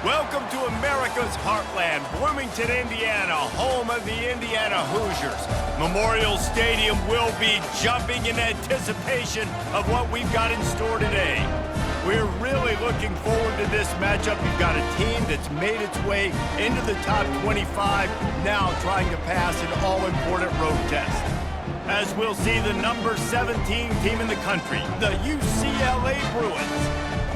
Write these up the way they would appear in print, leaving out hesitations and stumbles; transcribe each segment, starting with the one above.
Welcome to America's heartland, Bloomington, Indiana, home of the Indiana Hoosiers. Memorial Stadium will be jumping in anticipation of what we've got in store today. We're really looking forward to this matchup. We've got a team that's made its way into the top 25, now trying to pass an all-important road test. As we'll see the number 17 team in the country, the UCLA Bruins,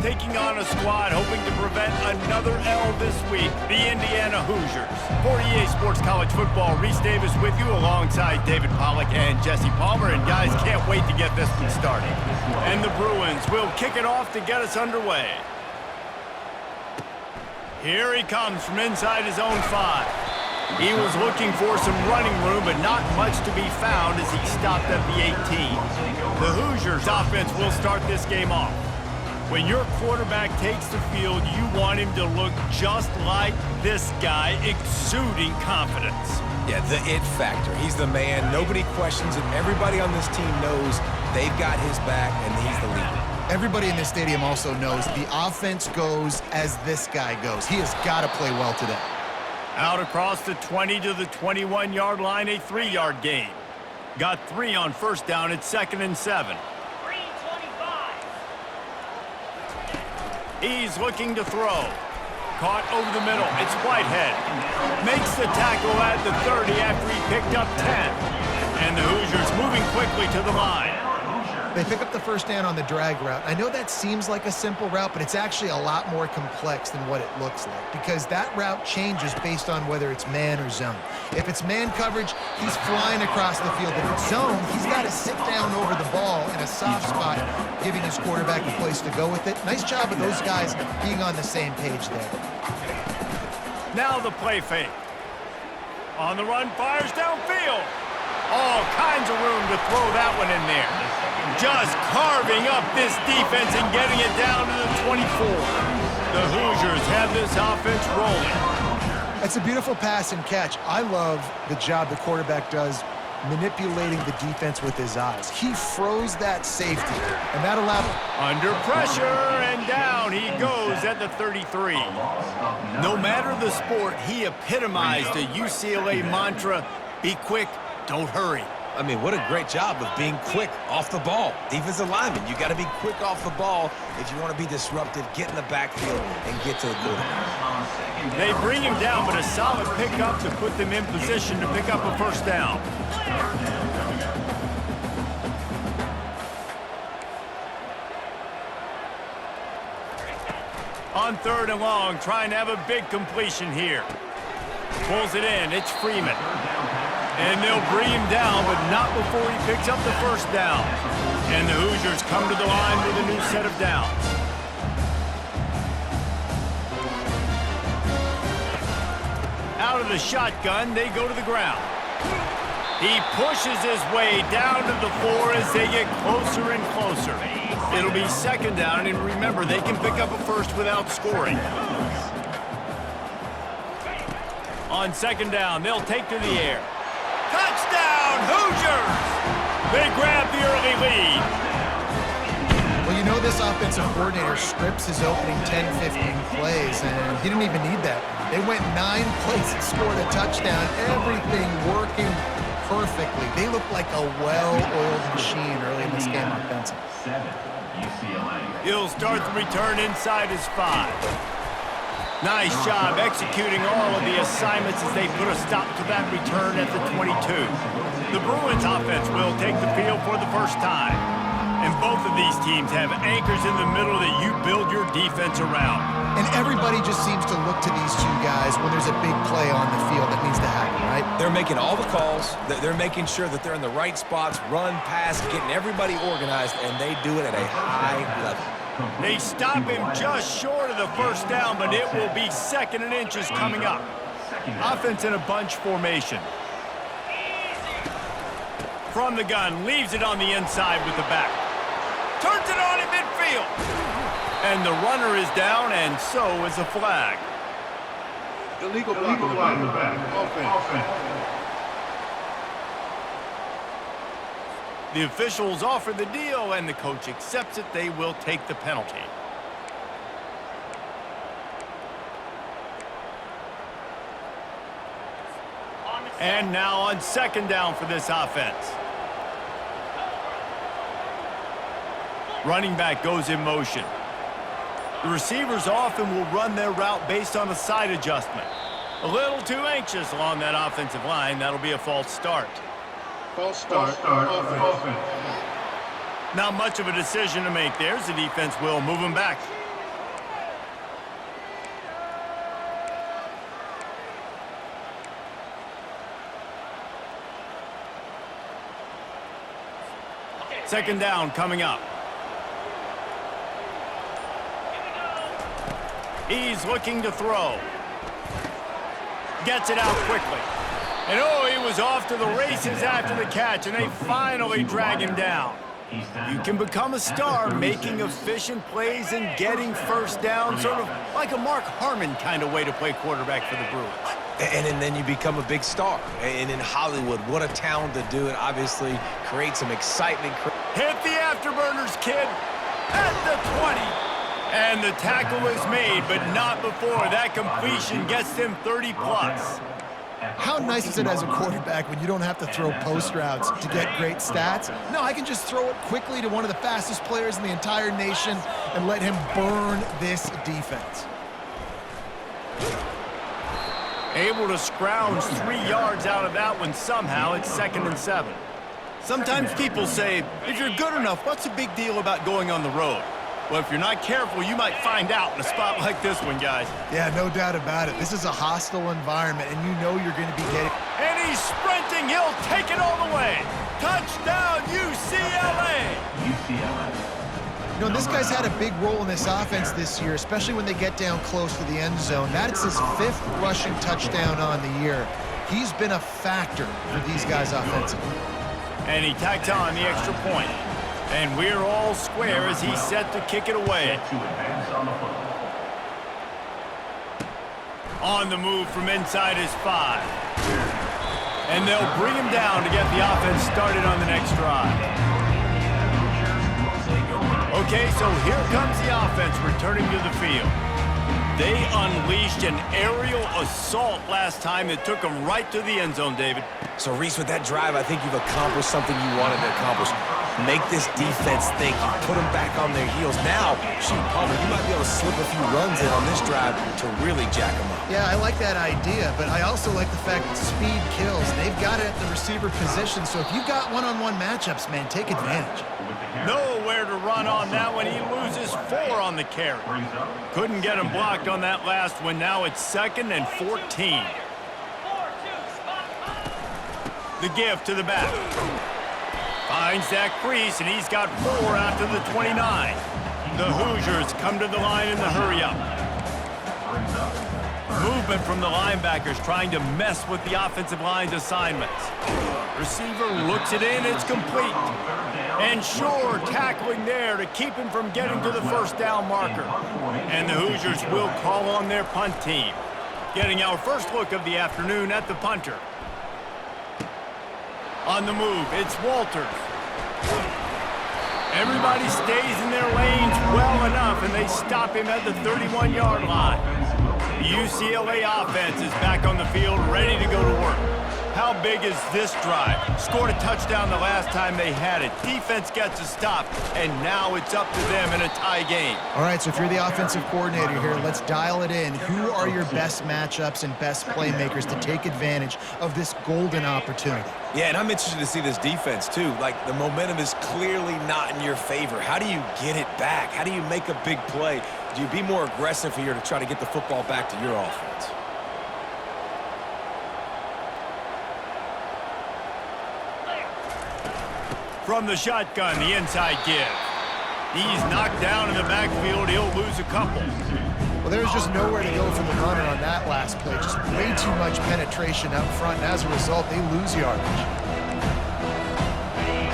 taking on a squad hoping to prevent another L this week, the Indiana Hoosiers. For EA Sports College Football, Reese Davis with you alongside David Pollack and Jesse Palmer. And guys, can't wait to get this one started. And the Bruins will kick it off to get us underway. Here he comes from inside his own 5. He was looking for some running room, but not much to be found as he stopped at the 18. The Hoosiers offense will start this game off. When your quarterback takes the field, you want him to look just like this guy, exuding confidence. Yeah, the it factor. He's the man. Nobody questions it. Everybody on this team knows they've got his back, and he's the leader. Everybody in this stadium also knows the offense goes as this guy goes. He has got to play well today. Out across the 20 to the 21-yard line, a 3-yard gain. Got 3 on first down. It's 2nd and 7. He's looking to throw. Caught over the middle. It's Whitehead. Makes the tackle at the 30 after he picked up 10. And the Hoosiers moving quickly to the line. They pick up the first down on the drag route. I know that seems like a simple route, but it's actually a lot more complex than what it looks like because that route changes based on whether it's man or zone. If it's man coverage, he's flying across the field. If it's zone, he's got to sit down over the ball in a soft spot, giving his quarterback a place to go with it. Nice job of those guys being on the same page there. Now the play fake. On the run, fires downfield. All kinds of room to throw that one in there. Just carving up this defense and getting it down to the 24. The Hoosiers have this offense rolling. It's a beautiful pass and catch. I love the job the quarterback does manipulating the defense with his eyes. He froze that safety, and that allowed him. Under pressure, and down he goes at the 33. No matter the sport, he epitomized the UCLA mantra, be quick, don't hurry. I mean, what a great job of being quick off the ball. Defensive lineman, you got to be quick off the ball if you want to be disruptive, get in the backfield, and get to the quarterback. They bring him down, but a solid pickup to put them in position to pick up a first down. On 3rd and long, trying to have a big completion here. Pulls it in, it's Freeman. And they'll bring him down, but not before he picks up the first down. And the Hoosiers come to the line with a new set of downs. Out of the shotgun, they go to the ground. He pushes his way down to the 4 as they get closer and closer. It'll be 2nd down, and remember, they can pick up a first without scoring. On 2nd down, they'll take to the air. Touchdown, Hoosiers! They grab the early lead. Well, you know this offensive coordinator scripts his opening 10, 15 plays, and he didn't even need that. They went 9 plays and scored a touchdown, everything working perfectly. They look like a well-oiled machine early in this game offensively. He'll start the return inside his 5. Nice job executing all of the assignments as they put a stop to that return at the 22. The Bruins offense will take the field for the first time. And both of these teams have anchors in the middle that you build your defense around. And everybody just seems to look to these two guys when there's a big play on the field that needs to happen, right? They're making all the calls. They're making sure that they're in the right spots, run, pass, getting everybody organized, and they do it at a high level. They stop him just short of the first down, but it will be 2nd and inches coming up. Offense in a bunch formation. From the gun, leaves it on the inside with the back. Turns it on in midfield. And the runner is down, and so is the flag. Illegal block in the back. Offense. The officials offer the deal, and the coach accepts it. They will take the penalty. And now on second down for this offense. Running back goes in motion. The receivers often will run their route based on a side adjustment. A little too anxious along that offensive line. That'll be a false start. False start. Offense. Not much of a decision to make there, as the defense will move him back. Second down coming up. He's looking to throw. Gets it out quickly. And oh, he was off to the races after the catch, and they finally drag him down. You can become a star making efficient plays and getting first down, sort of like a Mark Harmon kind of way to play quarterback for the Brewers. And then you become a big star. And in Hollywood, what a town to do it. Obviously, create some excitement. Hit the afterburners, kid, at the 20. And the tackle is made, but not before. That completion gets them 30+. How nice is it as a quarterback when you don't have to throw post routes to get great stats? No, I can just throw it quickly to one of the fastest players in the entire nation and let him burn this defense. Able to scrounge 3 yards out of that one somehow. It's 2nd and 7. Sometimes people say, if you're good enough, what's the big deal about going on the road? Well, if you're not careful, you might find out in a spot like this one, guys. Yeah, no doubt about it. This is a hostile environment, and you know you're going to be getting... And he's sprinting. He'll take it all the way. Touchdown, UCLA! You know, this guy's had a big role in this offense this year, especially when they get down close to the end zone. That's his 5th rushing touchdown on the year. He's been a factor for these guys offensively. And he tacked on the extra point. And we're all square as he's set to kick it away. On the move from inside his 5. And they'll bring him down to get the offense started on the next drive. Okay, so here comes the offense returning to the field. They unleashed an aerial assault last time that took them right to the end zone, David. So, Reese, with that drive, I think you've accomplished something you wanted to accomplish. Make this defense think. You put them back on their heels. Now, shoot, Palmer, you might be able to slip a few runs in on this drive to really jack them up. Yeah, I like that idea, but I also like the fact that speed kills. They've got it at the receiver position, so if you've got one-on-one matchups, man, take advantage. Nowhere to run on that one. He loses 4 on the carry. Couldn't get him blocked on that last one. Now it's 2nd and 14. The give to the back. Finds that crease, and he's got 4 after the 29. The Hoosiers come to the line in the hurry-up. Movement from the linebackers trying to mess with the offensive line's assignments. Receiver looks it in, it's complete. And Shore tackling there to keep him from getting to the first down marker. And the Hoosiers will call on their punt team. Getting our first look of the afternoon at the punter. On the move, it's Walters. Everybody stays in their lanes well enough, and they stop him at the 31-yard line. The UCLA offense is back on the field, ready to go to work. How big is this drive? Scored a touchdown the last time they had it. Defense gets a stop, and now it's up to them in a tie game. All right, so if you're the offensive coordinator here, let's dial it in. Who are your best matchups and best playmakers to take advantage of this golden opportunity? Yeah, and I'm interested to see this defense, too. Like, the momentum is clearly not in your favor. How do you get it back? How do you make a big play? Do you be more aggressive here to try to get the football back to your offense? From the shotgun, the inside give. He's knocked down in the backfield. He'll lose a couple. Well, there's just nowhere to go for the runner on that last play. Just way too much penetration up front, and as a result, they lose yardage.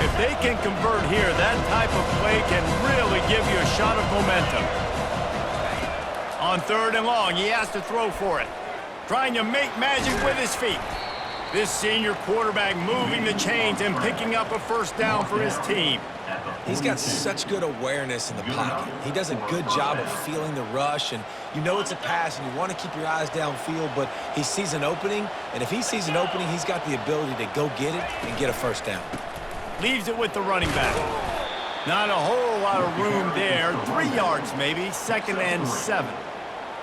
If they can convert here, that type of play can really give you a shot of momentum. On 3rd and long, he has to throw for it. Trying to make magic with his feet. This senior quarterback moving the chains and picking up a first down for his team. He's got such good awareness in the pocket. He does a good job of feeling the rush, and you know it's a pass, and you want to keep your eyes downfield, but he sees an opening, and if he sees an opening, he's got the ability to go get it and get a first down. Leaves it with the running back. Not a whole lot of room there. 3 yards maybe, 2nd and 7.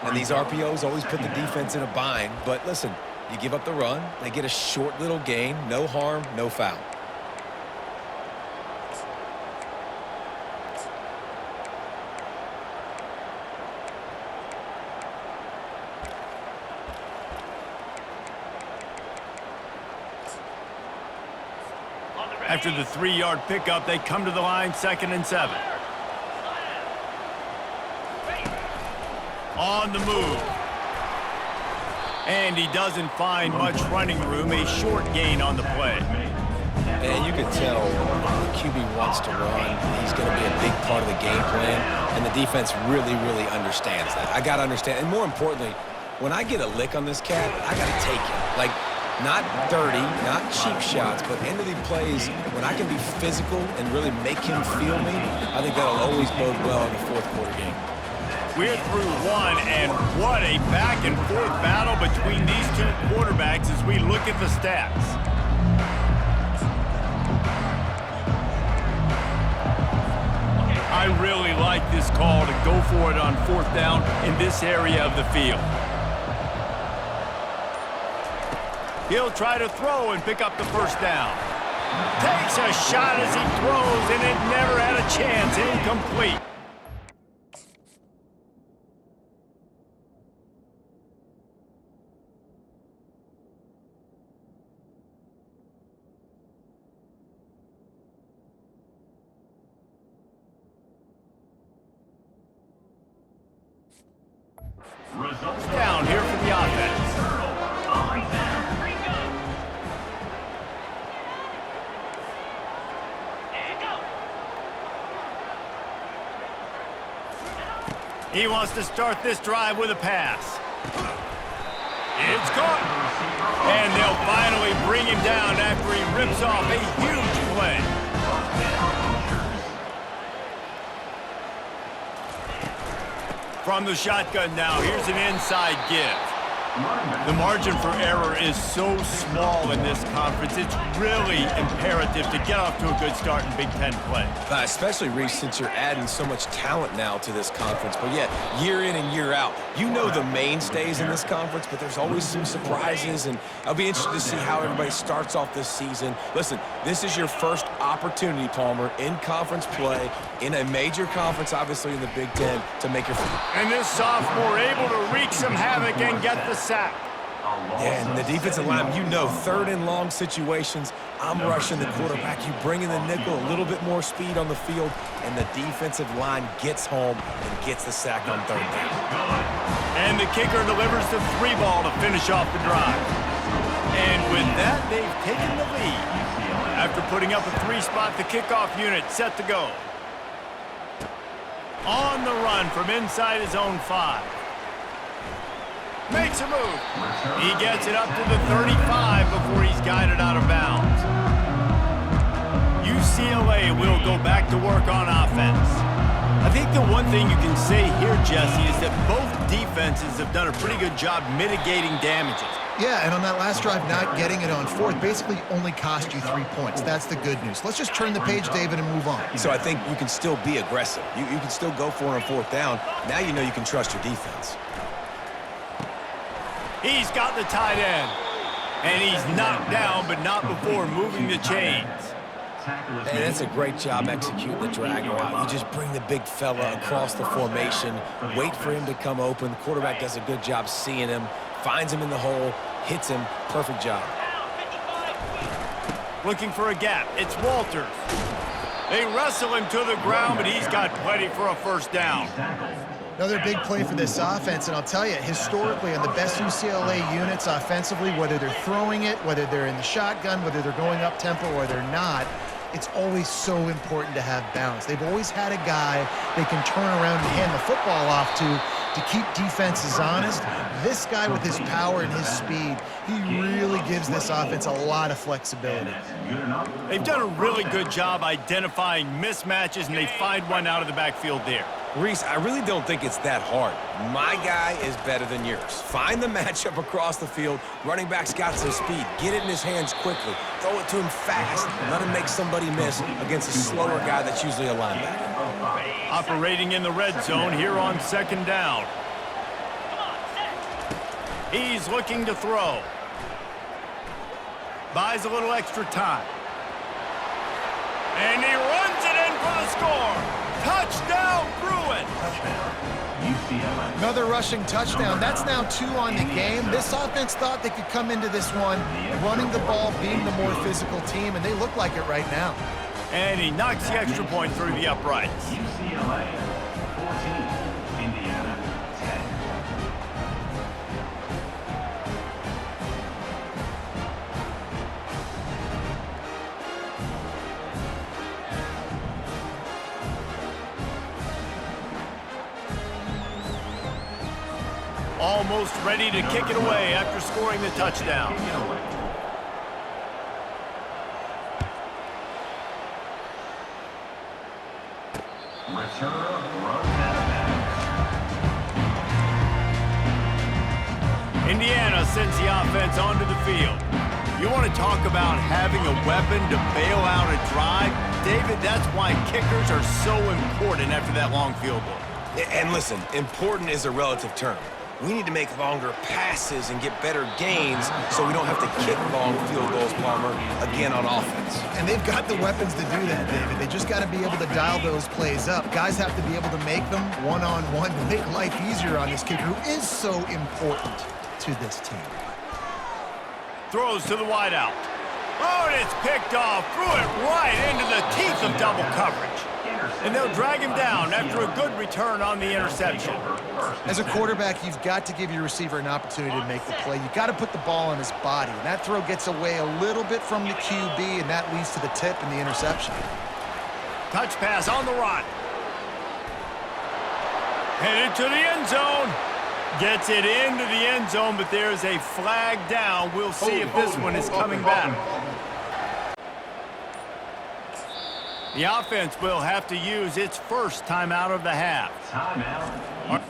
And these RPOs always put the defense in a bind, but listen, you give up the run, they get a short little gain, no harm, no foul. After the 3-yard pickup, they come to the line, 2nd and 7. On the move. And he doesn't find much running room, a short gain on the play. And you can tell the QB wants to run. He's going to be a big part of the game plan, and the defense really, really understands that. I got to understand, and more importantly, when I get a lick on this cat, I got to take it. Like, not dirty, not cheap shots, but end of the plays, when I can be physical and really make him feel me, I think that'll always bode well in the fourth quarter game. We're through one, and what a back-and-forth battle between these two quarterbacks as we look at the stats. I really like this call to go for it on 4th down in this area of the field. He'll try to throw and pick up the first down. Takes a shot as he throws, and it never had a chance. Incomplete. Down here for the offense. He wants to start this drive with a pass. It's caught. And they'll finally bring him down after he rips off a huge play. From the shotgun now, here's an inside give. The margin for error is so small in this conference, it's really imperative to get off to a good start in Big Ten play. Especially, Reese, since you're adding so much talent now to this conference. But yeah, year in and year out, you know the mainstays in this conference, but there's always some surprises, and I'll be interested to see how everybody starts off this season. Listen, this is your first opportunity, Palmer, in conference play, in a major conference, obviously in the Big Ten, to make your... And this sophomore able to wreak some havoc and get the sack. Yeah, and the defensive line, you know, 3rd and long situations, I'm rushing the quarterback. You bring in the nickel, a little bit more speed on the field, and the defensive line gets home and gets the sack on 3rd down. And the kicker delivers the 3 ball to finish off the drive. And with that, they've taken the lead. After putting up a 3-spot, the kickoff unit set to go. On the run from inside his own 5. Makes a move. He gets it up to the 35 before he's guided out of bounds. UCLA will go back to work on offense. I think the one thing you can say here, Jesse, is that both defenses have done a pretty good job mitigating damages. Yeah, and on that last drive, not getting it on 4th basically only cost you 3 points. That's the good news. Let's just turn the page, David, and move on. So I think you can still be aggressive. You can still go for it on 4th down. Now you know you can trust your defense. He's got the tight end. And he's knocked down, but not before moving the chains. And that's a great job executing the drag route. You just bring the big fella across the formation, wait for him to come open. The quarterback does a good job seeing him, finds him in the hole, hits him. Perfect job. Looking for a gap. It's Walters. They wrestle him to the ground, but he's got plenty for a first down. Another big play for this offense, and I'll tell you, historically, on the best UCLA units offensively, whether they're throwing it, whether they're in the shotgun, whether they're going up-tempo or they're not, it's always so important to have balance. They've always had a guy they can turn around and hand the football off to to keep defenses honest. This guy with his power and his speed, he really gives this offense a lot of flexibility. They've done a really good job identifying mismatches, and they find one out of the backfield there. Reese, I really don't think it's that hard. My guy is better than yours. Find the matchup across the field. Running back's got some speed. Get it in his hands quickly. Throw it to him fast. Let him make somebody miss against a slower guy that's usually a linebacker. Operating in the red zone here on second down. He's looking to throw. Buys a little extra time. And he runs it in for the score. Touchdown, Bruin! Another rushing touchdown. That's now 2 on the game. This offense thought they could come into this one running the ball, being the more physical team, and they look like it right now. And he knocks the extra point through the uprights. UCLA 14, Indiana 10. Almost ready to kick it away after scoring the touchdown. Indiana sends the offense onto the field. You want to talk about having a weapon to bail out a drive? David, that's why kickers are so important after that long field goal. And listen, important is a relative term. We need to make longer passes and get better gains so we don't have to kick long field goals, Palmer, again on offense. And they've got the weapons to do that, David. They just got to be able to dial those plays up. Guys have to be able to make them one-on-one to make life easier on this kicker, who is so important to this team. Throws to the wideout. Oh, and it's picked off. Threw it right into the teeth of double coverage. And they'll drag him down after a good return on the interception. As a quarterback, you've got to give your receiver an opportunity to make the play. You've got to put the ball on his body. And that throw gets away a little bit from the QB, and that leads to the tip and the interception. Touch pass on the run. Headed to the end zone. Gets it into the end zone, but there's a flag down. We'll see if this one is coming back. The offense will have to use its first timeout of the half. Timeout.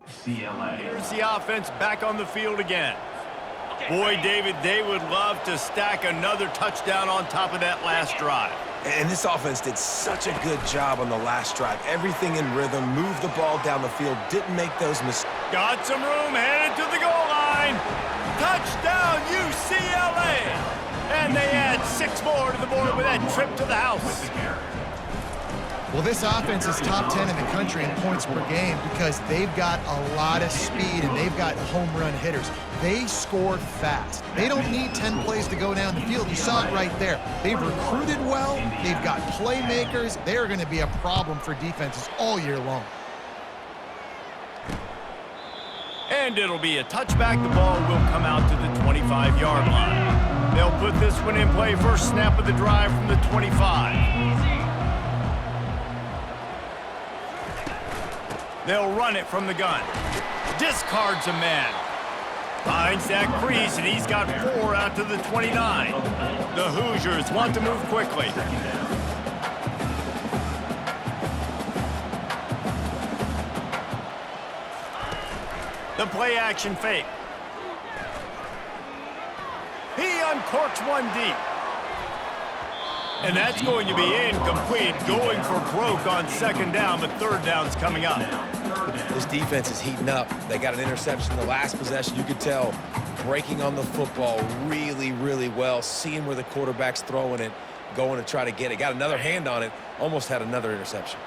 UCLA. Here's the offense back on the field again. Boy, David, they would love to stack another touchdown on top of that last drive. And this offense did such a good job on the last drive. Everything in rhythm, moved the ball down the field, didn't make those mistakes. Got some room, headed to the goal line. Touchdown, UCLA! And they add 6 more to the board with that trip to the house. Well, this offense is top 10 in the country in points per game because they've got a lot of speed and they've got home run hitters. They score fast. They don't need 10 plays to go down the field. You saw it right there. They've recruited well. They've got playmakers. They're going to be a problem for defenses all year long. And it'll be a touchback. The ball will come out to the 25-yard line. They'll put this one in play. First snap of the drive from the 25. They'll run it from the gun. Discards a man. Finds that crease, and he's got 4 out to the 29. The Hoosiers want to move quickly. The play-action fake. He uncorks one deep. And that's going to be incomplete, going for broke on second down, but third down's coming up. This defense is heating up. They got an interception the last possession. You could tell breaking on the football really, really well, seeing where the quarterback's throwing it, going to try to get it. Got another hand on it, almost had another interception.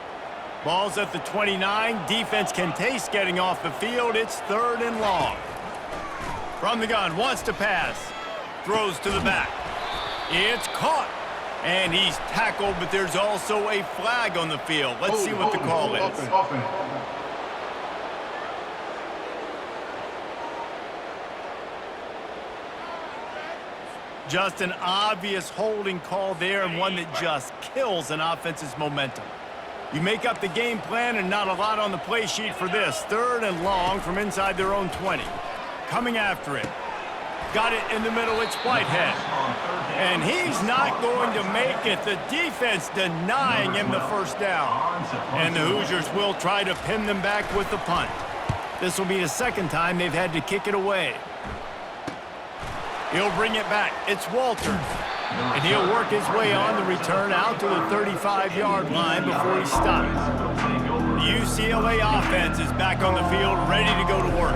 Ball's at the 29. Defense can taste getting off the field. It's 3rd and long. From the gun, wants to pass. Throws to the back. It's caught. And he's tackled, but there's also a flag on the field. Let's see what the call is. Just an obvious holding call there, and one that just kills an offense's momentum. You make up the game plan and not a lot on the play sheet for this. 3rd and long from inside their own 20. Coming after it. Got it in the middle, it's Whitehead. And he's not going to make it. The defense denying him the first down. And the Hoosiers will try to pin them back with the punt. This will be the second time they've had to kick it away. He'll bring it back. It's Walters. And he'll work his way on the return out to the 35-yard line before he stops. The UCLA offense is back on the field, ready to go to work.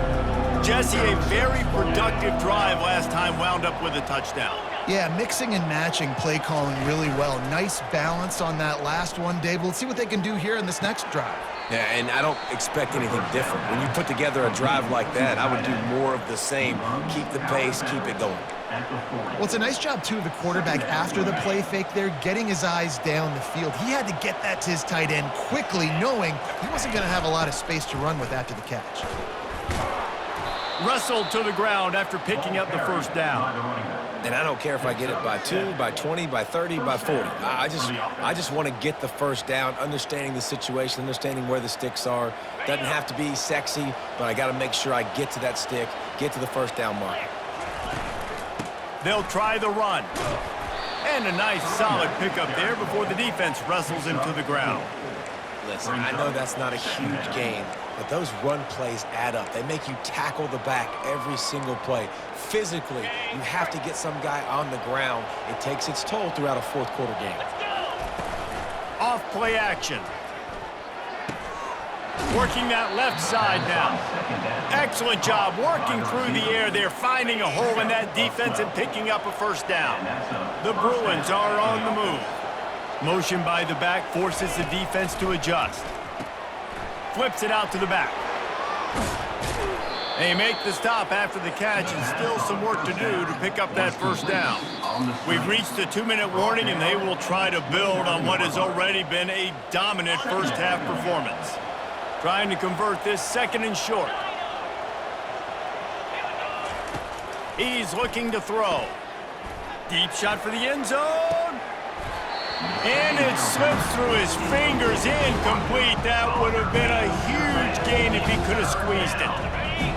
Jesse, a very productive drive last time wound up with a touchdown. Yeah, mixing and matching play calling really well. Nice balance on that last one, Dave. Let's see what they can do here in this next drive. Yeah, and I don't expect anything different. When you put together a drive like that, I would do more of the same. Keep the pace, keep it going. Well, it's a nice job, too, of the quarterback after the play fake there, getting his eyes down the field. He had to get that to his tight end quickly, knowing he wasn't going to have a lot of space to run with after the catch. Wrestled to the ground after picking up the first down. And I don't care if I get it by 2, by 20, by 30, by 40. I just want to get the first down, understanding the situation, understanding where the sticks are. Doesn't have to be sexy, but I got to make sure I get to that stick, get to the first down mark. They'll try the run. And a nice solid pickup there before the defense wrestles him to the ground. Listen, I know that's not a huge gain, but those run plays add up. They make you tackle the back every single play. Physically, you have to get some guy on the ground. It takes its toll throughout a fourth-quarter game. Off play action. Working that left side now. Excellent job working through the air there, finding a hole in that defense and picking up a first down. The Bruins are on the move. Motion by the back forces the defense to adjust. Flips it out to the back. They make the stop after the catch, and still some work to do to pick up that first down. We've reached the 2-minute warning, and they will try to build on what has already been a dominant first-half performance. Trying to convert this 2nd and short. He's looking to throw. Deep shot for the end zone. And it slips through his fingers, incomplete. That would have been a huge gain if he could have squeezed it.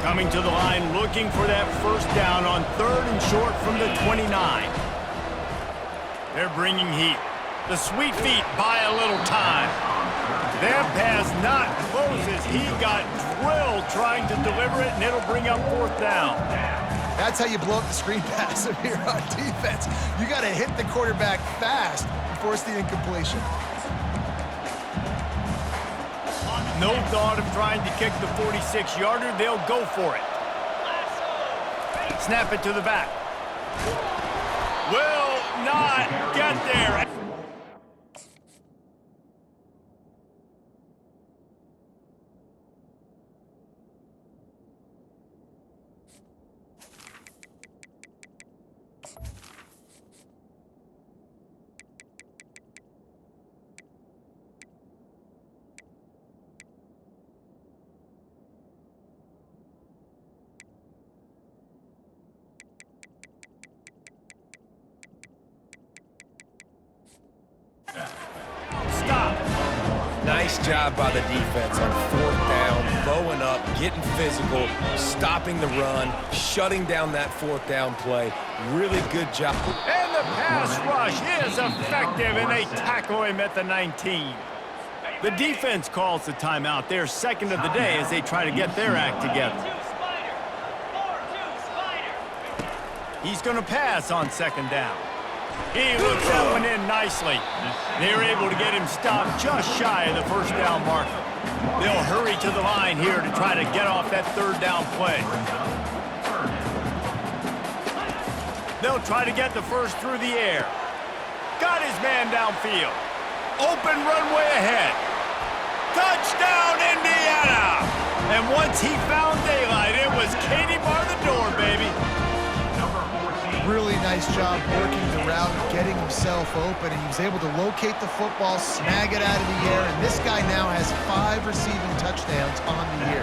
Coming to the line, looking for that first down on 3rd and short from the 29. They're bringing heat. The sweet feet buy a little time. That pass not closes. He got drilled trying to deliver it, and it'll bring up 4th down. That's how you blow up the screen pass if you're on defense. You got to hit the quarterback fast and force the incompletion. No thought of trying to kick the 46-yarder. They'll go for it. Snap it to the back. Will not get there. Nice job by the defense on 4th down, bowing up, getting physical, stopping the run, shutting down that 4th down play. Really good job. And the pass rush is effective, and they tackle him at the 19. The defense calls the timeout, their 2nd of the day, as they try to get their act together. He's going to pass on 2nd down. He looks that one in nicely. They're able to get him stopped just shy of the first down marker. They'll hurry to the line here to try to get off that 3rd down play. They'll try to get the first through the air. Got his man downfield. Open runway ahead. Touchdown, Indiana! And once he found daylight, it was Katie bar the door, baby. Really nice job working the route, getting himself open, and he was able to locate the football, snag it out of the air, and this guy now has 5 receiving touchdowns on the year.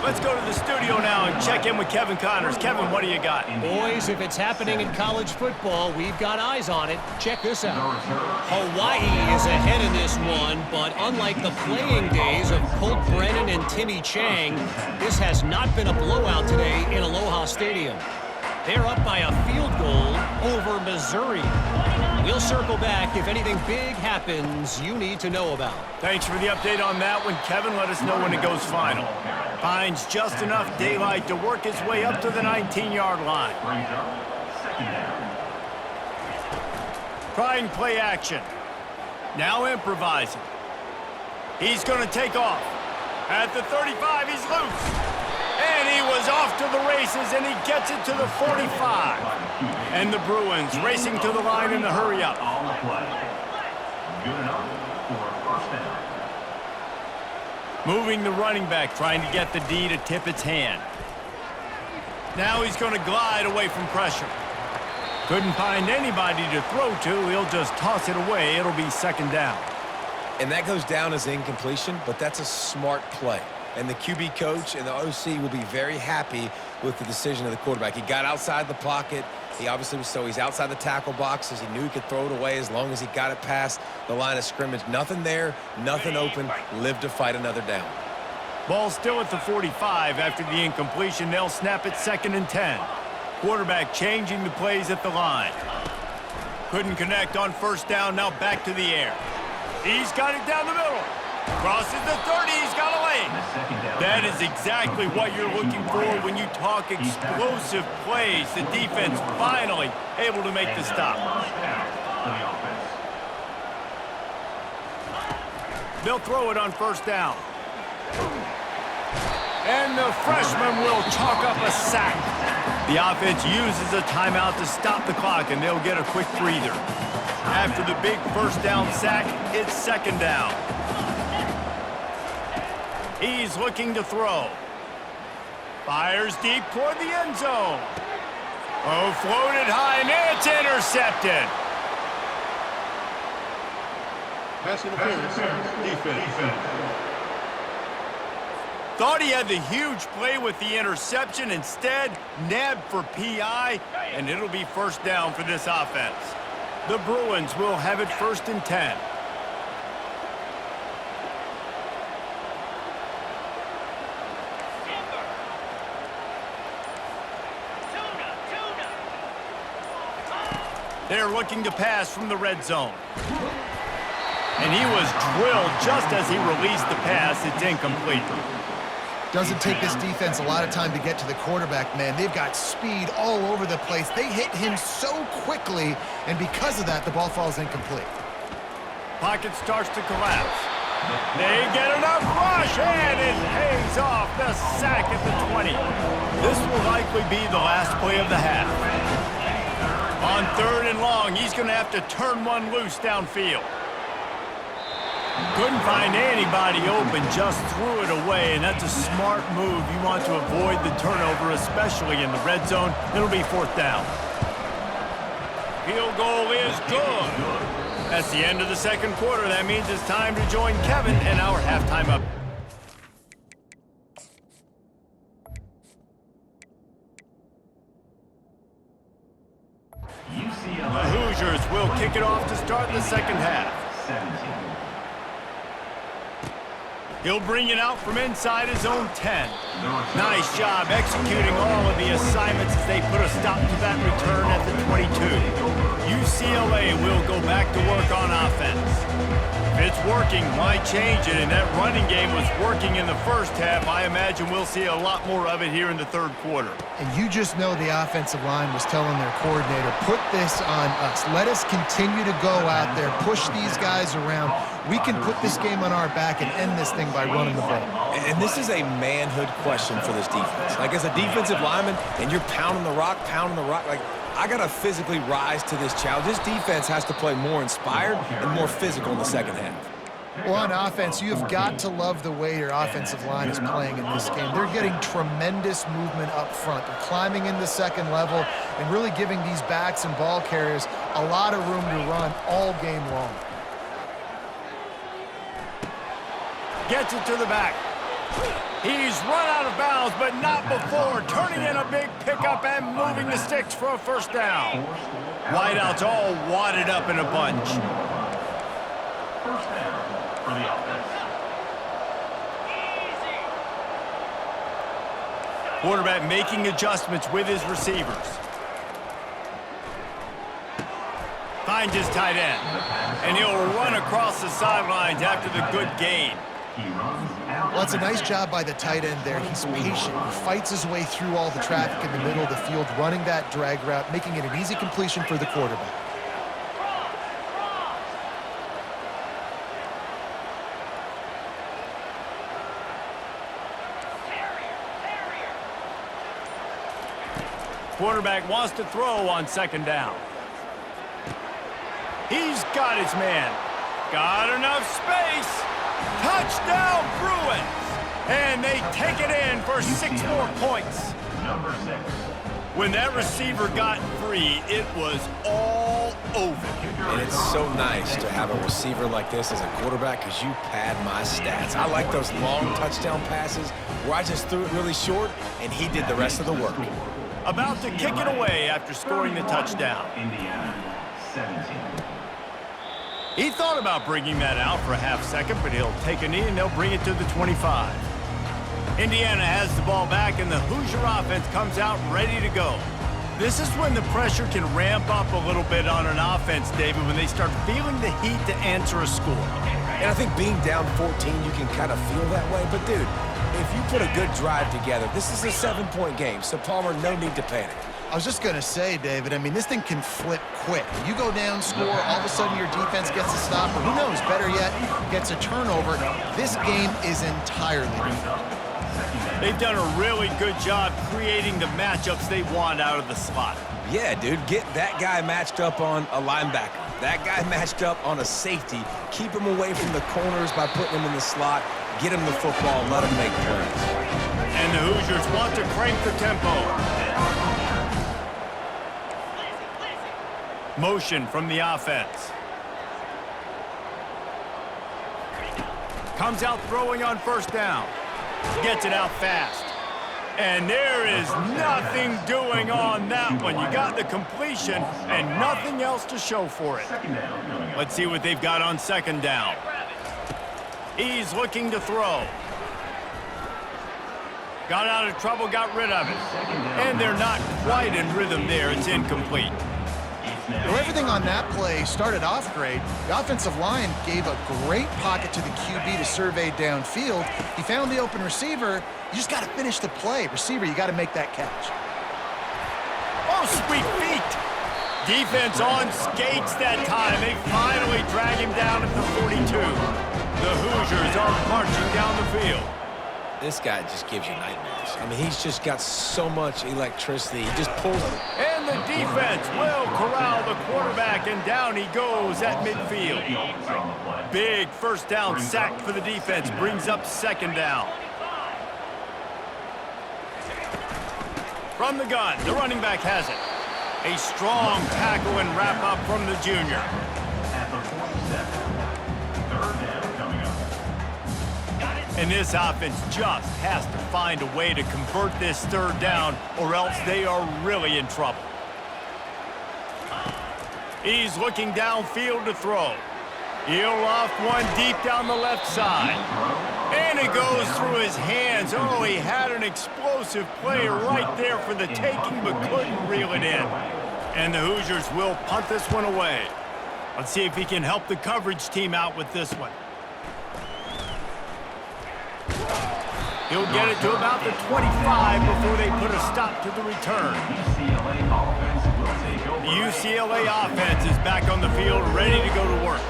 Let's go to the studio now and check in with Kevin Connors. Kevin, what do you got? Boys, if it's happening in college football, we've got eyes on it. Check this out. Hawaii is ahead in this one, but unlike the playing days of Colt Brennan and Timmy Chang, this has not been a blowout today in Aloha Stadium. They're up by a field goal over Missouri. We'll circle back if anything big happens you need to know about. Thanks for the update on that one, Kevin. Let us know when it goes final. Finds just enough daylight to work his way up to the 19-yard line. Trying play action. Now improvising. He's going to take off. At the 35, he's loose. And he was off to the races, and he gets it to the 45. And the Bruins racing to the line in the hurry-up. Good enough for a first down. Moving the running back, trying to get the D to tip its hand. Now he's going to glide away from pressure. Couldn't find anybody to throw to. He'll just toss it away. It'll be second down. And that goes down as incompletion, but that's a smart play. And the QB coach and the OC will be very happy with the decision of the quarterback. He got outside the pocket. He obviously was he's outside the tackle boxes. He knew he could throw it away as long as he got it past the line of scrimmage. Nothing there, nothing open. Live to fight another down. Ball still at the 45 after the incompletion. They'll snap it 2nd and 10. Quarterback changing the plays at the line. Couldn't connect on first down. Now back to the air. He's got it down the middle. Crosses the 30, he's got a lane. That is exactly what you're looking for when you talk explosive plays. The defense finally able to make the stop. They'll throw it on first down. And the freshman will chalk up a sack. The offense uses a timeout to stop the clock, and they'll get a quick breather. After the big first down sack, it's second down. He's looking to throw. Fires deep toward the end zone. Oh, floated high, and it's intercepted. Pass interference. Defense. Thought he had the huge play with the interception. Instead, nabbed for PI, and it'll be first down for this offense. The Bruins will have it 1st and 10. They're looking to pass from the red zone. And he was drilled just as he released the pass. It's incomplete. Doesn't take this defense a lot of time to get to the quarterback, man. They've got speed all over the place. They hit him so quickly, and because of that, the ball falls incomplete. Pocket starts to collapse. They get enough rush, and it pays off. The sack at the 20. This will likely be the last play of the half. On 3rd and long, he's going to have to turn one loose downfield. Couldn't find anybody open, just threw it away, and that's a smart move. You want to avoid the turnover, especially in the red zone. It'll be 4th down. Field goal is good. That's the end of the 2nd quarter. That means it's time to join Kevin in our halftime up. UCLA. The Hoosiers will kick it off to start the 2nd half. 17. He'll bring it out from inside his own 10. Nice job executing all of the assignments as they put a stop to that return at the 22. UCLA will go back to work on offense. If it's working, why change it? And that running game was working in the first half. I imagine we'll see a lot more of it here in the 3rd quarter. And you just know the offensive line was telling their coordinator, put this on us. Let us continue to go out there, push these guys around. We can put this game on our back and end this thing by running the ball. And this is a manhood question for this defense. Like, as a defensive lineman, and you're pounding the rock, like, I got to physically rise to this challenge. This defense has to play more inspired and more physical in the 2nd half. Well, on offense, you've got to love the way your offensive line is playing in this game. They're getting tremendous movement up front. They're climbing in the 2nd level and really giving these backs and ball carriers a lot of room to run all game long. Gets it to the back. He's run out of bounds, but not before turning in a big pickup and moving the sticks for a first down. Wideouts all wadded up in a bunch. First down for the offense. Quarterback making adjustments with his receivers. Finds his tight end, and he'll run across the sidelines after the good gain. Well, it's a nice job by the tight end there. He's patient. He fights his way through all the traffic in the middle of the field, running that drag route, making it an easy completion for the quarterback. Quarterback wants to throw on second down. He's got his man. Got enough space. Touchdown, Bruins! And they take it in for 6 more points. Number 6. When that receiver got free, it was all over. And it's so nice to have a receiver like this as a quarterback because you pad my stats. I like those long touchdown passes where I just threw it really short and he did the rest of the work. About to kick it away after scoring the touchdown. Indiana, 17. He thought about bringing that out for a half second, but he'll take a knee and they'll bring it to the 25. Indiana has the ball back and the Hoosier offense comes out ready to go. This is when the pressure can ramp up a little bit on an offense, David, when they start feeling the heat to answer a score. And I think being down 14, you can kind of feel that way. But, dude, if you put a good drive together, this is a 7-point game, so Palmer, no need to panic. I was just going to say, David, I mean, this thing can flip quick. You go down, score, all of a sudden your defense gets a stop, or who knows, better yet, gets a turnover. This game is entirely different. They've done a really good job creating the matchups they want out of the slot. Yeah, dude, get that guy matched up on a linebacker. That guy matched up on a safety. Keep him away from the corners by putting him in the slot. Get him the football, let him make plays. And the Hoosiers want to crank the tempo. Motion from the offense. Comes out throwing on first down. Gets it out fast. And there is nothing doing on that one. You got the completion and nothing else to show for it. Let's see what they've got on second down. He's looking to throw. Got out of trouble, got rid of it. And they're not quite in rhythm there. It's incomplete. Well, everything on that play started off great. The offensive line gave a great pocket to the QB to survey downfield. He found the open receiver. You just got to finish the play. Receiver, you got to make that catch. Oh, sweet feet. Defense on skates that time. They finally drag him down at the 42. The Hoosiers are marching down the field. This guy just gives you nightmares. I mean, he's just got so much electricity. He just pulls it. And the defense will corral the quarterback, and down he goes at midfield. Big first down sack for the defense. Brings up second down. From the gun, the running back has it. A strong tackle and wrap up from the junior. At the 47, third down coming up. And this offense just has to find a way to convert this third down, or else they are really in trouble. He's looking downfield to throw. He'll loft one deep down the left side. And it goes through his hands. Oh, he had an explosive play right there for the taking, but couldn't reel it in. And the Hoosiers will punt this one away. Let's see if he can help the coverage team out with this one. He'll get it to about the 25 before they put a stop to the return. The UCLA offense is back on the field, ready to go to work.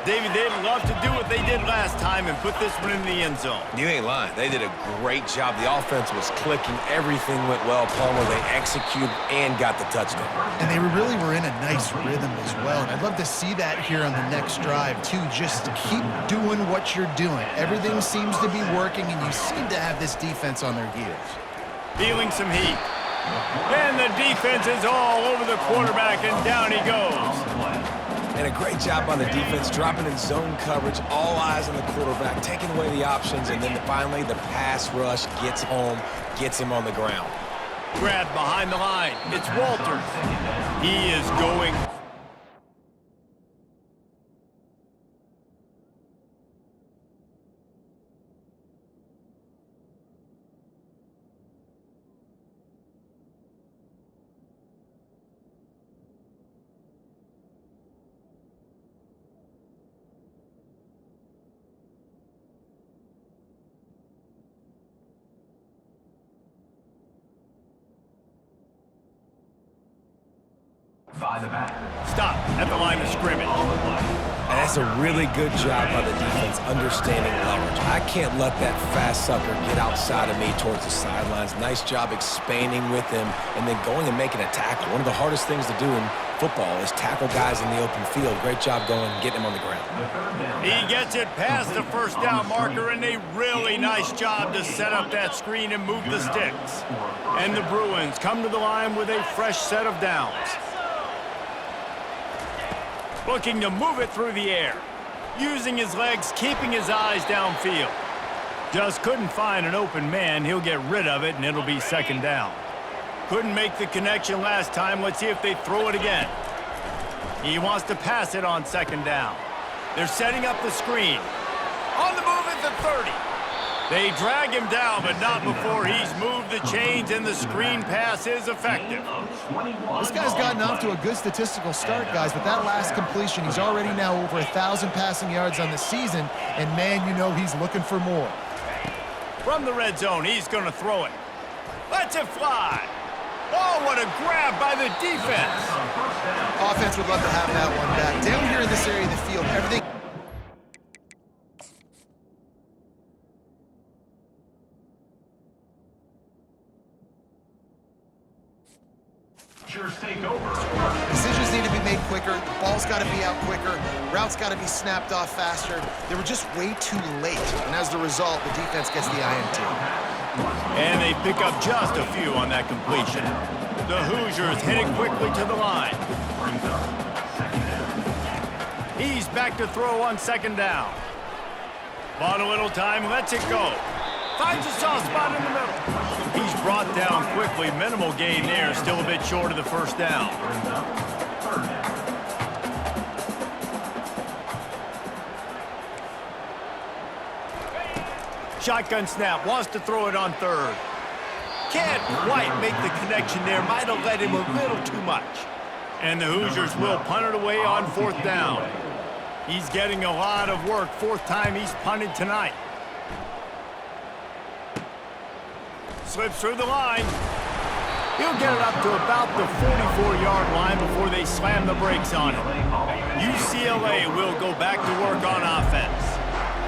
David, they'd love to do what they did last time and put this one in the end zone. You ain't lying. They did a great job. The offense was clicking. Everything went well. Palmer, they executed and got the touchdown. And they really were in a nice rhythm as well. And I'd love to see that here on the next drive, too. Just keep doing what you're doing. Everything seems to be working, and you seem to have this defense on their heels. Feeling some heat. And the defense is all over the quarterback, and down he goes. And a great job by the defense, dropping in zone coverage, all eyes on the quarterback, taking away the options, and then finally the pass rush gets home, gets him on the ground. Grab behind the line. It's Walters. He is going. By the back. Stop at the line of scrimmage. And that's a really good job by the defense understanding leverage. I can't let that fast sucker get outside of me towards the sidelines. Nice job expanding with him and then going and making a tackle. One of the hardest things to do in football is tackle guys in the open field. Great job going and getting him on the ground. He gets it past the first down marker, and a really nice job to set up that screen and move the sticks. And the Bruins come to the line with a fresh set of downs. Looking to move it through the air. Using his legs, keeping his eyes downfield. Just couldn't find an open man. He'll get rid of it, and it'll be second down. Couldn't make the connection last time. Let's see if they throw it again. He wants to pass it on second down. They're setting up the screen. On the move at the 30. They drag him down, but not before he's moved the chains, and the screen pass is effective. This guy's gotten off to a good statistical start, guys, but that last completion, he's already now over 1,000 passing yards on the season, and man, you know he's looking for more. From the red zone, he's going to throw it. Lets it fly. Oh, what a grab by the defense. Offense would love to have that one back. Down here in this area of the field, everything... Take over. Decisions need to be made quicker. The ball's got to be out quicker. Routes got to be snapped off faster. They were just way too late. And as the result, the defense gets the INT. And they pick up just a few on that completion. The Hoosiers hit it quickly to the line. He's back to throw on second down. Bought a little time, lets it go. Finds a soft spot in the middle. He's brought down quickly. Minimal gain there. Still a bit short of the first down. Shotgun snap. Wants to throw it on third. Can't quite make the connection there. Might have led him a little too much. And the Hoosiers will punt it away on fourth down. He's getting a lot of work. Fourth time he's punted tonight. Slips through the line. He'll get it up to about the 44-yard line before they slam the brakes on him. UCLA will go back to work on offense.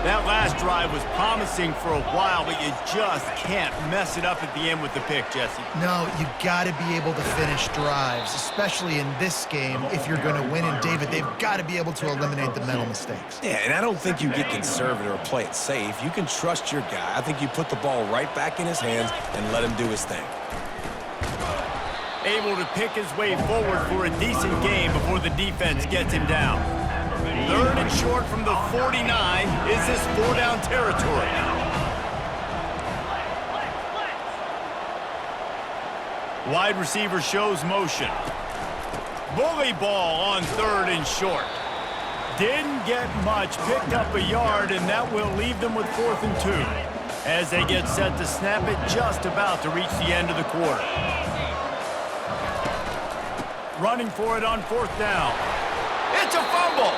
That last drive was promising for a while, but you just can't mess it up at the end with the pick, Jesse. No, you got to be able to finish drives, especially in this game. If you're going to win, and David, they've got to be able to eliminate the mental mistakes. Yeah, and I don't think you get conservative or play it safe. You can trust your guy. I think you put the ball right back in his hands and let him do his thing. Able to pick his way forward for a decent game before the defense gets him down. Third and short from the 49. Is this four-down territory? Wide receiver shows motion. Bully ball on third and short. Didn't get much, picked up a yard, and that will leave them with 4th and 2 as they get set to snap it just about to reach the end of the quarter. Running for it on 4th down. It's a fumble!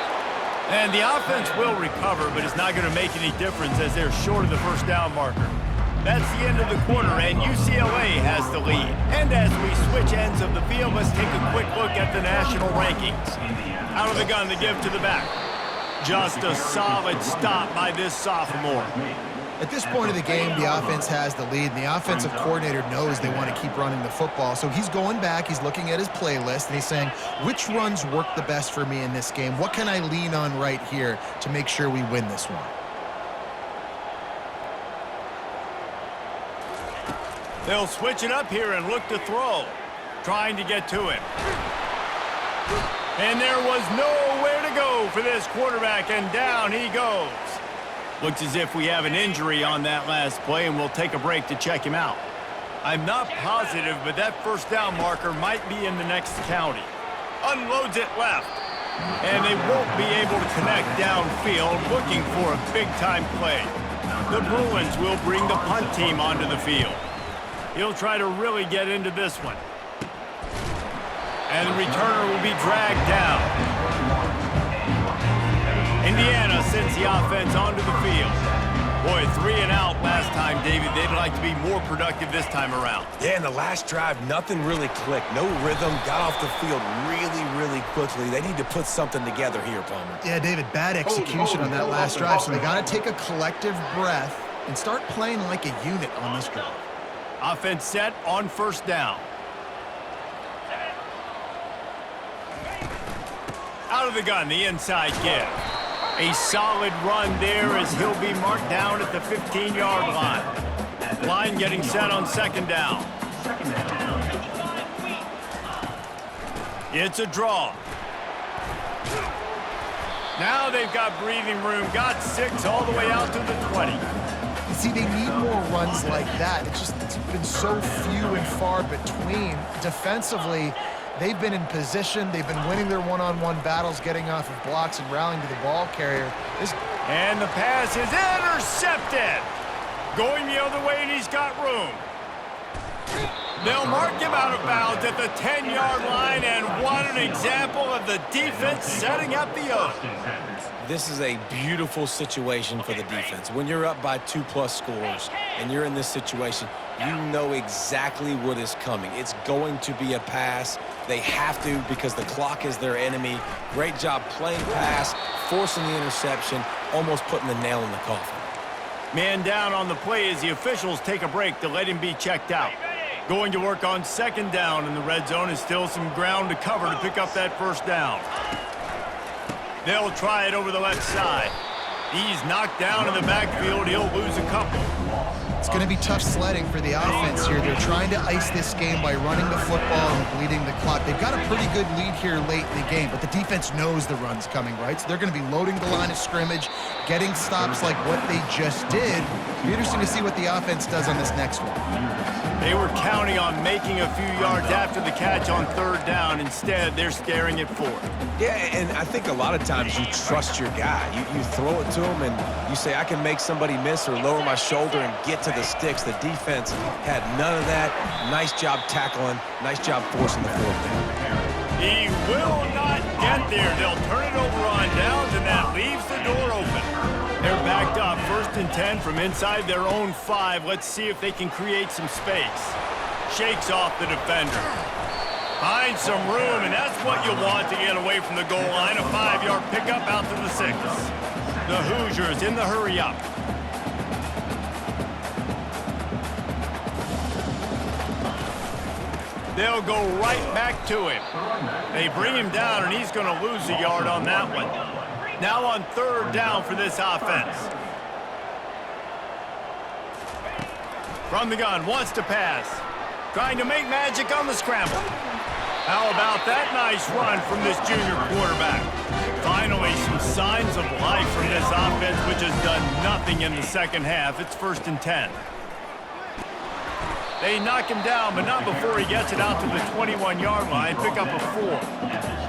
And the offense will recover, but it's not going to make any difference as they're short of the first down marker. That's the end of the quarter, and UCLA has the lead. And as we switch ends of the field, let's take a quick look at the national rankings. Out of the gun, the give to the back. Just a solid stop by this sophomore. At this point of the game, the offense has the lead, and the offensive coordinator knows they want to keep running the football. So he's going back, he's looking at his playlist, and he's saying, which runs work the best for me in this game? What can I lean on right here to make sure we win this one? They'll switch it up here and look to throw. Trying to get to him. And there was nowhere to go for this quarterback, and down he goes. Looks as if we have an injury on that last play, and we'll take a break to check him out. I'm not positive, but that first down marker might be in the next county. Unloads it left. And they won't be able to connect downfield, looking for a big-time play. The Bruins will bring the punt team onto the field. He'll try to really get into this one. And the returner will be dragged down. Indiana sends the offense onto the field. Boy, 3 and out last time, David. They'd like to be more productive this time around. Yeah, in the last drive, nothing really clicked. No rhythm, got off the field really, really quickly. They need to put something together here, Palmer. Yeah, David, bad execution on that last drive, so they got to take a collective breath and start playing like a unit on this drive. Offense set on first down. Out of the gun, the inside give. A solid run there as he'll be marked down at the 15-yard line. Line getting set on second down. It's a draw. Now they've got breathing room. Got 6 all the way out to the 20. You see, they need more runs like that. It's been so few and far between. Defensively, they've been in position. They've been winning their one-on-one battles, getting off of blocks and rallying to the ball carrier. And the pass is intercepted. Going the other way, and he's got room. They'll mark him out of bounds at the 10-yard line, and what an example of the defense setting up the O. This is a beautiful situation for the defense. When you're up by 2+ scores and you're in this situation, you know exactly what is coming. It's going to be a pass. They have to because the clock is their enemy. Great job playing pass, forcing the interception, almost putting the nail in the coffin. Man down on the play as the officials take a break to let him be checked out. Going to work on second down in the red zone is still some ground to cover to pick up that first down. They'll try it over the left side. He's knocked down in the backfield. He'll lose a couple. It's going to be tough sledding for the offense here. They're trying to ice this game by running the football and bleeding the clock. They've got a pretty good lead here late in the game, but the defense knows the run's coming, right? So they're going to be loading the line of scrimmage, getting stops like what they just did. It'll be interesting to see what the offense does on this next one. They were counting on making a few yards after the catch on third down. Instead, they're staring at fourth. Yeah, and I think a lot of times you trust your guy. You throw it to him and you say, I can make somebody miss or lower my shoulder and get to the sticks. The defense had none of that. Nice job tackling. Nice job forcing the fourth down. He will not get there. They'll turn it over on downs, and that leaves the door open. They're backed up, 1st and 10 from inside their own 5. Let's see if they can create some space. Shakes off the defender. Finds some room, and that's what you want to get away from the goal line. A 5-yard pickup out to the 6. The Hoosiers in the hurry up. They'll go right back to him. They bring him down, and he's going to lose a yard on that one. Now on third down for this offense. From the gun, wants to pass. Trying to make magic on the scramble. How about that nice run from this junior quarterback? Finally, some signs of life from this offense, which has done nothing in the second half. It's 1st and 10. They knock him down, but not before he gets it out to the 21-yard line. Pick up a 4.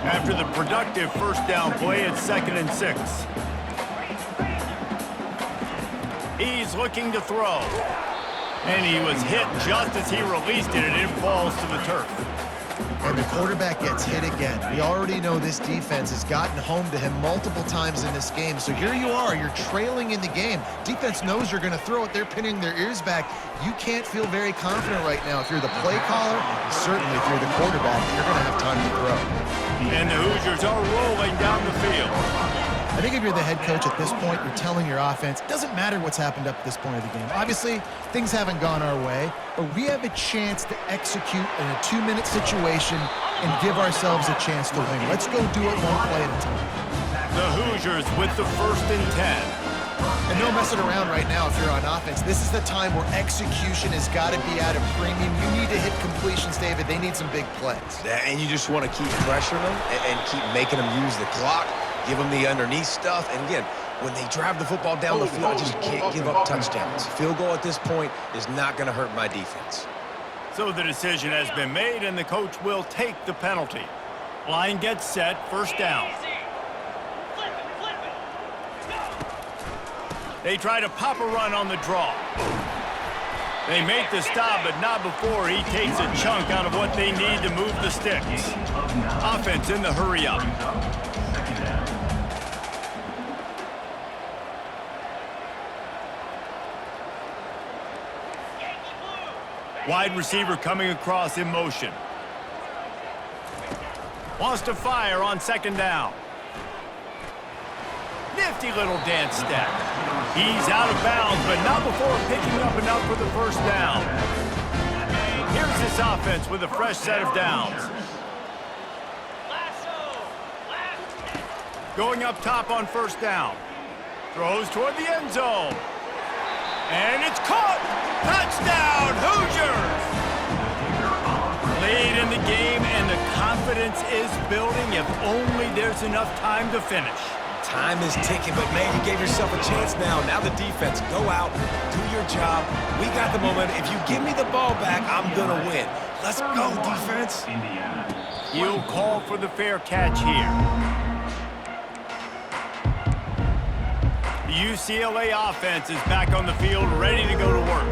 After the productive first down play, it's 2nd and 6. He's looking to throw. And he was hit just as he released it, and it falls to the turf. And the quarterback gets hit again. We already know this defense has gotten home to him multiple times in this game. So here you are, you're trailing in the game. Defense knows you're going to throw it. They're pinning their ears back. You can't feel very confident right now if you're the play caller, certainly if you're the quarterback, you're going to have time to throw. And the Hoosiers are rolling down the field. I think if you're the head coach at this point, you're telling your offense, it doesn't matter what's happened up to this point of the game. Obviously, things haven't gone our way, but we have a chance to execute in a 2-minute situation and give ourselves a chance to win. Let's go do it one play at a time. The Hoosiers with the 1st and 10. And no messing around right now if you're on offense. This is the time where execution has got to be at a premium. You need to hit completions, David. They need some big plays. And you just want to keep pressuring them and keep making them use the clock, give them the underneath stuff. And again, when they drive the football down the field, I just can't give up touchdowns. Field goal at this point is not going to hurt my defense. So the decision has been made, and the coach will take the penalty. Line gets set, first down. They try to pop a run on the draw. They make the stop, but not before he takes a chunk out of what they need to move the sticks. Offense in the hurry up. Wide receiver coming across in motion. Wants to fire on second down. Nifty little dance step. He's out of bounds, but not before picking up enough for the first down. Here's this offense with a fresh set of downs. Going up top on first down. Throws toward the end zone. And it's caught! Touchdown, Hoosiers! Late in the game, and the confidence is building if only there's enough time to finish. Time is ticking, but man, you gave yourself a chance now. Now the defense, go out, do your job. We got the momentum. If you give me the ball back, I'm going to win. Let's go, defense. He'll call for the fair catch here. The UCLA offense is back on the field, ready to go to work.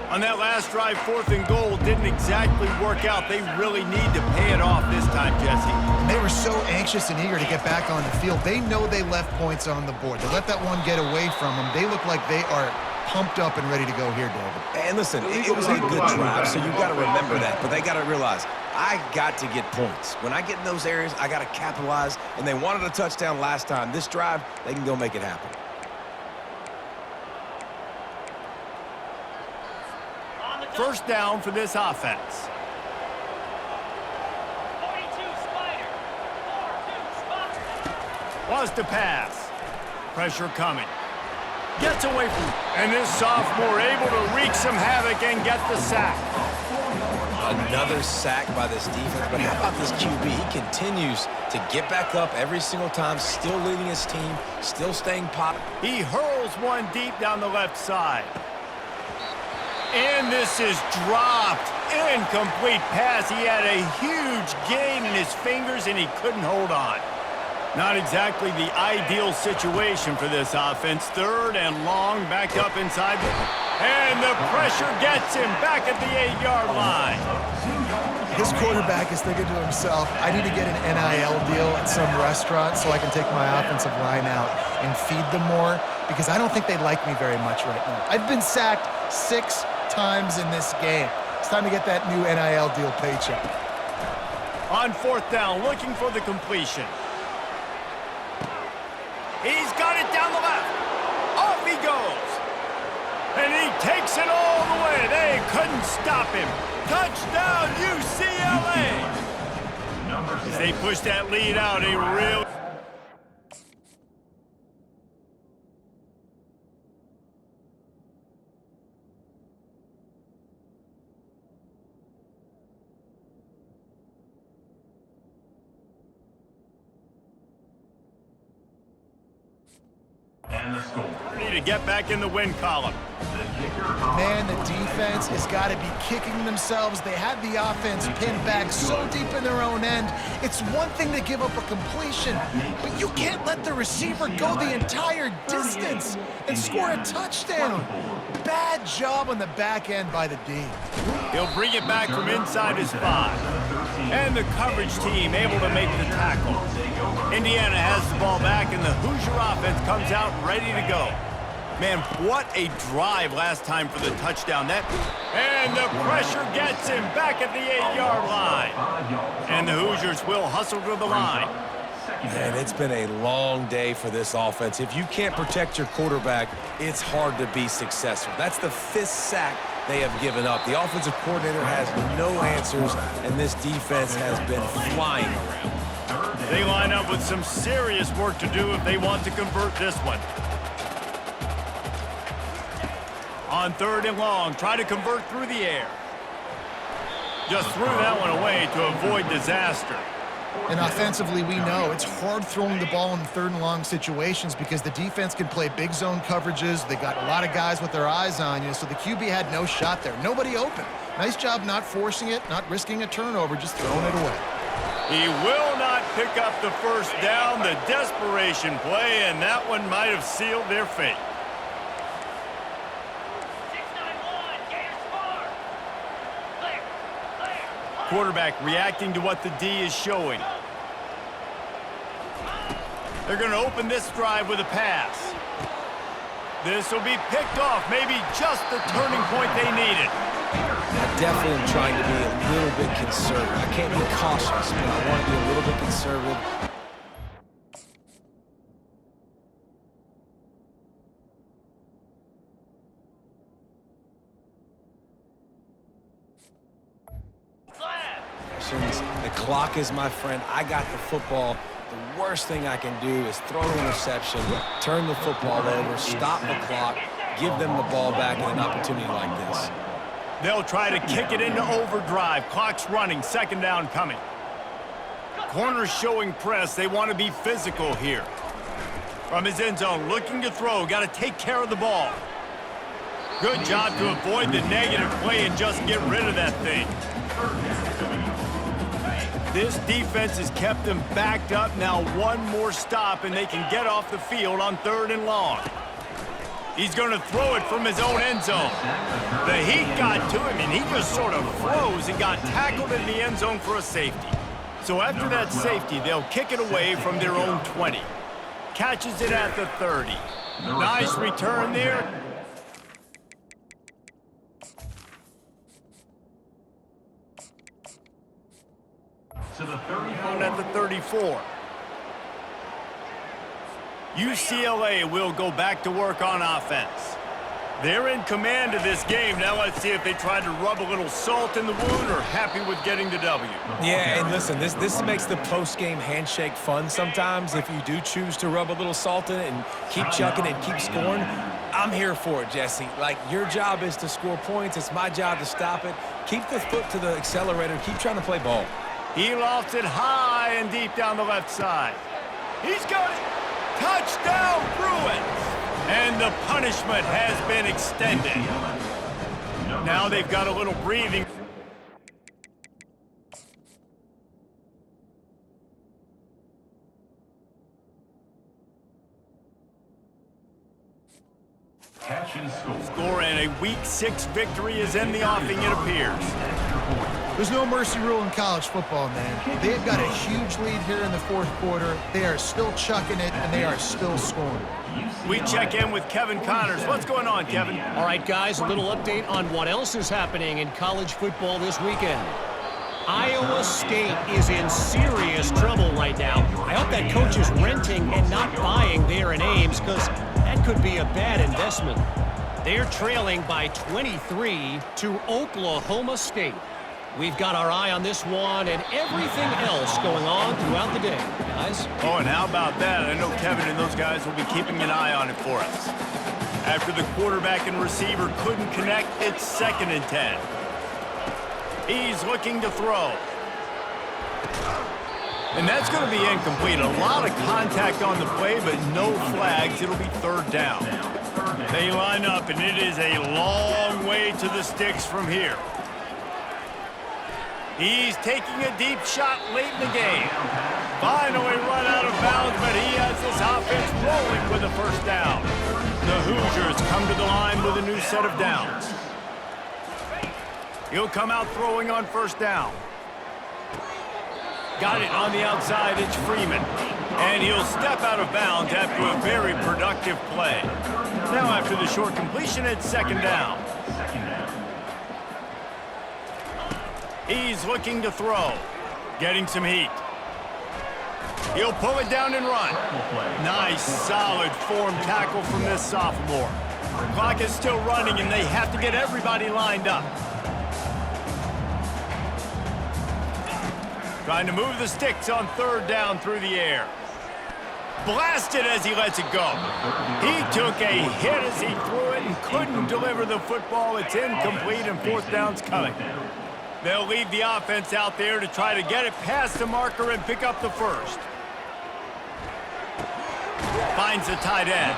On that last drive, 4th and goal didn't exactly work out. They really need to pay it off this time, Jesse. They were so anxious and eager to get back on the field. They know they left points on the board. They let that one get away from them. They look like they are pumped up and ready to go here, David. And listen, it was a good drive, so you've got to remember that. But they got to realize, I got to get points. When I get in those areas, I got to capitalize. And they wanted a touchdown last time. This drive, they can go make it happen. First down for this offense. Wants to pass. Pressure coming. Gets away from... And this sophomore able to wreak some havoc and get the sack. Another sack by this defense. But how about this QB? He continues to get back up every single time, still leading his team, still staying pop. He hurls one deep down the left side. And this is dropped. Incomplete pass. He had a huge gain in his fingers, and he couldn't hold on. Not exactly the ideal situation for this offense. 3rd and long, back up inside. And the pressure gets him back at the 8-yard line. His quarterback is thinking to himself, I need to get an NIL deal at some restaurant so I can take my offensive line out and feed them more, because I don't think they like me very much right now. I've been sacked 6 times in this game. It's time to get that new NIL deal paycheck. On 4th down, looking for the completion. He's got it down the left. Off he goes. And he takes it all the way. They couldn't stop him. Touchdown, UCLA. As they push that lead out, a real... And the score. Need to get back in the win column. Man, the defense has got to be kicking themselves. They had the offense pinned back so deep in their own end. It's one thing to give up a completion, but you can't let the receiver go the entire distance and score a touchdown. Bad job on the back end by the D. He'll bring it back from inside his 5. And the coverage team able to make the tackle. Indiana has the ball back, and the Hoosier offense comes out ready to go. Man, what a drive last time for the touchdown. And the pressure gets him back at the 8-yard line. And the Hoosiers will hustle to the line. Man, it's been a long day for this offense. If you can't protect your quarterback, it's hard to be successful. That's the 5th sack they have given up. The offensive coordinator has no answers, and this defense has been flying around. They line up with some serious work to do if they want to convert this one. On 3rd and long, try to convert through the air. Just threw that one away to avoid disaster. And offensively, we know it's hard throwing the ball in 3rd and long situations because the defense can play big zone coverages. They got a lot of guys with their eyes on you, so the QB had no shot there. Nobody open. Nice job not forcing it, not risking a turnover, just throwing it away. He will not pick up the first down. The desperation play, and that one might have sealed their fate. Quarterback reacting to what the D is showing. They're going to open this drive with a pass. This will be picked off, maybe just the turning point they needed. I definitely am trying to be a little bit conservative. I can't be cautious, but I want to be a little bit conservative. The clock is my friend. I got the football. The worst thing I can do is throw an interception, turn the football over, stop the clock, give them the ball back in an opportunity like this. They'll try to kick it into overdrive. Clock's running. 2nd down coming. Corners showing press. They want to be physical here. From his end zone, looking to throw. Got to take care of the ball. Good job to avoid the negative play and just get rid of that thing. This defense has kept them backed up. Now one more stop, and they can get off the field on 3rd and long. He's going to throw it from his own end zone. The heat got to him, and he just sort of froze and got tackled in the end zone for a safety. So after that safety, they'll kick it away from their own 20. Catches it at the 30. Nice return there. To the 34. On at the 34. UCLA will go back to work on offense. They're in command of this game. Now let's see if they try to rub a little salt in the wound or happy with getting the W. Yeah, and listen, this makes the post-game handshake fun sometimes. If you do choose to rub a little salt in it and keep chucking and keep scoring, I'm here for it, Jesse. Like, your job is to score points. It's my job to stop it. Keep the foot to the accelerator. Keep trying to play ball. He lofts it high and deep down the left side. He's got it. Touchdown, Bruins. And the punishment has been extended. Now they've got a little breathing. Catch and score. Score, and a Week 6 victory is in the offing, it appears. There's no mercy rule in college football, man. They've got a huge lead here in the 4th quarter. They are still chucking it, and they are still scoring. We check in with Kevin Connors. What's going on, Kevin? All right, guys, a little update on what else is happening in college football this weekend. Iowa State is in serious trouble right now. I hope that coach is renting and not buying there in Ames, because that could be a bad investment. They're trailing by 23 to Oklahoma State. We've got our eye on this one and everything else going on throughout the day, guys. Oh, and how about that? I know Kevin and those guys will be keeping an eye on it for us. After the quarterback and receiver couldn't connect, it's 2nd and 10. He's looking to throw. And that's going to be incomplete. A lot of contact on the play, but no flags. It'll be 3rd down. They line up, and it is a long way to the sticks from here. He's taking a deep shot late in the game. Finally run out of bounds, but he has this offense rolling with a 1st down. The Hoosiers come to the line with a new set of downs. He'll come out throwing on 1st down. Got it on the outside, it's Freeman. And he'll step out of bounds after a very productive play. Now after the short completion, it's 2nd down. He's looking to throw. Getting some heat. He'll pull it down and run. Nice, solid form tackle from this sophomore. Clock is still running, and they have to get everybody lined up. Trying to move the sticks on 3rd down through the air. blasted as he lets it go. He took a hit as he threw it and couldn't deliver the football. It's incomplete and fourth down's coming. They'll leave the offense out there to try to get it past the marker and pick up the first. Finds the tight end.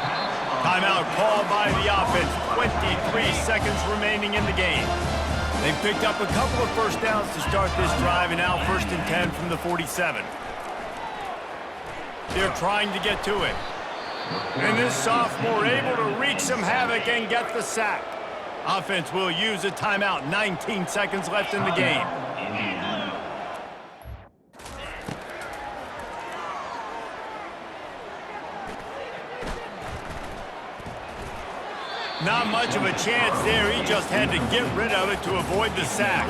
Timeout called by the offense. 23 seconds remaining in the game. They've picked up a couple of first downs to start this drive, and now 1st and 10 from the 47. They're trying to get to it. And this sophomore able to wreak some havoc and get the sack. Offense will use a timeout. 19 seconds left in the game. Not much of a chance there. He just had to get rid of it to avoid the sack.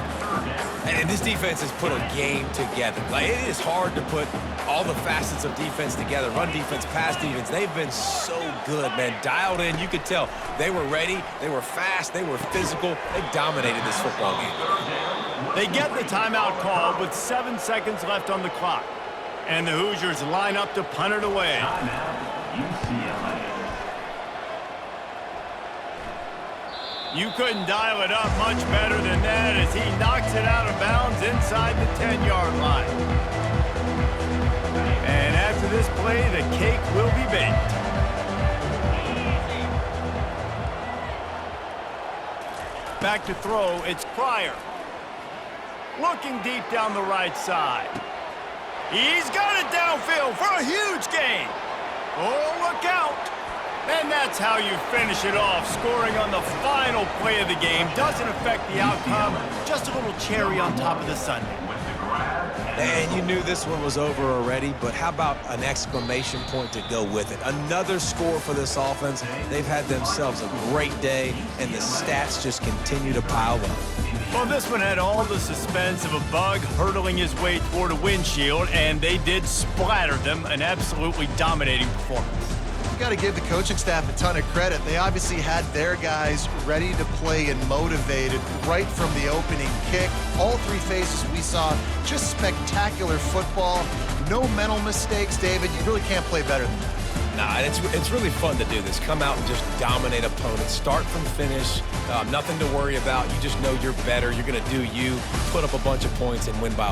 And this defense has put a game together. Like, it is hard to put all the facets of defense together. Run defense, pass defense. They've been so good, man. Dialed in. You could tell they were ready. They were fast. They were physical. They dominated this football game. They get the timeout called with 7 seconds left on the clock. And the Hoosiers line up to punt it away. UCLA. You couldn't dial it up much better than that as he knocks it out of bounds inside the 10-yard line. And after this play, the cake will be baked. Back to throw, it's Pryor. Looking deep down the right side. He's got it downfield for a huge gain. Oh, look out. And that's how you finish it off. Scoring on the final play of the game doesn't affect the outcome. Just a little cherry on top of the sundae. And you knew this one was over already, but how about an exclamation point to go with it? Another score for this offense. They've had themselves a great day, and the stats just continue to pile up. Well, this one had all the suspense of a bug hurtling his way toward a windshield, and they did splatter them. An absolutely dominating performance. Got to give the coaching staff a ton of credit. They obviously had their guys ready to play and motivated right from the opening kick. All three phases we saw, just spectacular football. No mental mistakes, David. You really can't play better than that. Nah, it's really fun to do this. Come out and just dominate opponents. Start from finish. Nothing to worry about. You just know you're better. You're going to do you, put up a bunch of points, and win by